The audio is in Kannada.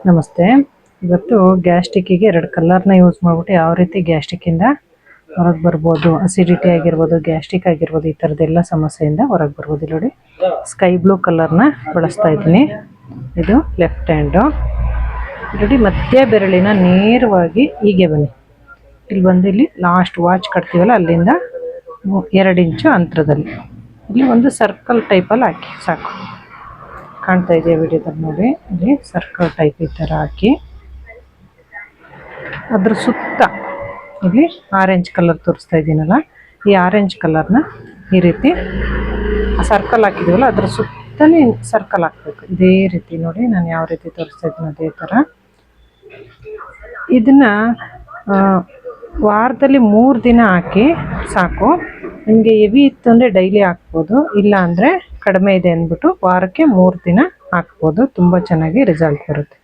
ನಮಸ್ತೆ. ಇವತ್ತು ಗ್ಯಾಸ್ಟ್ರಿಕ್ಕಿಗೆ 2 ಕಲರ್ನ ಯೂಸ್ ಮಾಡಿಬಿಟ್ಟು ಯಾವ ರೀತಿ ಗ್ಯಾಸ್ಟ್ರಿಕ್ಕಿಂದ ಹೊರಗೆ ಬರ್ಬೋದು, ಅಸಿಡಿಟಿ ಆಗಿರ್ಬೋದು, ಗ್ಯಾಸ್ಟ್ರಿಕ್ ಆಗಿರ್ಬೋದು, ಈ ಥರದ್ದೆಲ್ಲ ಸಮಸ್ಯೆಯಿಂದ ಹೊರಗೆ ಬರ್ಬೋದು. ಇಲ್ಲಿ ನೋಡಿ, ಸ್ಕೈ ಬ್ಲೂ ಕಲರ್ನ ಬಳಸ್ತಾ ಇದ್ದೀನಿ. ಇದು ಲೆಫ್ಟ್ ಹ್ಯಾಂಡು. ನೋಡಿ, ಮಧ್ಯ ಬೆರಳಿನ ನೇರವಾಗಿ ಹೀಗೆ ಬನ್ನಿ. ಇಲ್ಲಿ ಬಂದು ಇಲ್ಲಿ ಲಾಸ್ಟ್ ವಾಚ್ ಕಟ್ತೀವಲ್ಲ ಅಲ್ಲಿಂದ 2 ಇಂಚು ಅಂತರದಲ್ಲಿ ಇಲ್ಲಿ ಒಂದು ಸರ್ಕಲ್ ಟೈಪಲ್ಲಿ ಹಾಕಿ ಸಾಕು. ಕಾಣ್ತಾ ಇದೆಯಾ ವಿಡಿಯೋದಲ್ಲಿ ನೋಡಿ, ಇಲ್ಲಿ ಸರ್ಕಲ್ ಟೈಪ್ ಈ ಥರ ಹಾಕಿ ಅದ್ರ ಸುತ್ತ ಇಲ್ಲಿ ಆರೆಂಜ್ ಕಲರ್ ತೋರಿಸ್ತಾ ಇದ್ದೀನಲ್ಲ, ಈ ಆರೆಂಜ್ ಕಲರ್ನ ಈ ರೀತಿ ಸರ್ಕಲ್ ಹಾಕಿದ್ದೀವಲ್ಲ ಅದ್ರ ಸುತ್ತಲೇ ಸರ್ಕಲ್ ಹಾಕಬೇಕು. ಇದೇ ರೀತಿ ನೋಡಿ, ನಾನು ಯಾವ ರೀತಿ ತೋರಿಸ್ತಾ ಇದ್ದೀನಿ ಅದೇ ಥರ. ಇದನ್ನು ವಾರದಲ್ಲಿ 3 ದಿನ ಹಾಕಿ ಸಾಕು. ನಿಮಗೆ ಹೆವಿ ಇತ್ತು ಅಂದರೆ ಡೈಲಿ ಹಾಕ್ಬೋದು, ಇಲ್ಲ ಅಂದರೆ ಕಡಿಮೆ ಇದೆ ಅಂದ್ಬಿಟ್ಟು ವಾರಕ್ಕೆ 3 ದಿನ ಹಾಕ್ಬೋದು. ತುಂಬ ಚೆನ್ನಾಗಿ ರಿಸಲ್ಟ್ ಬರುತ್ತೆ.